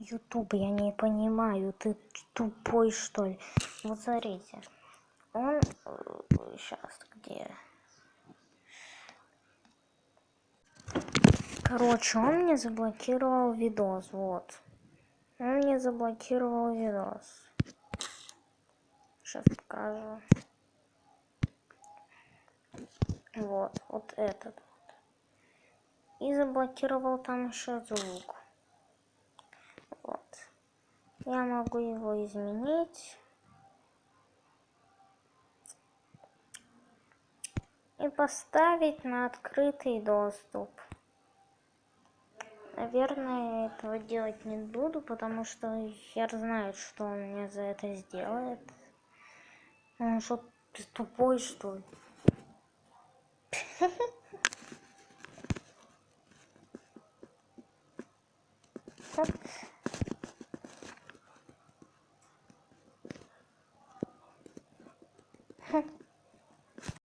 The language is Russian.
YouTube, я не понимаю, ты тупой что ли? Вот смотрите, он сейчас где? Короче, он мне заблокировал видос, вот. Он мне заблокировал видос. Сейчас покажу. Вот этот. И заблокировал там еще звук. Вот. Я могу его изменить. И поставить на открытый доступ. Наверное, я этого делать не буду, потому что я знаю, что он мне за это сделает. Он что, ты тупой, что ли?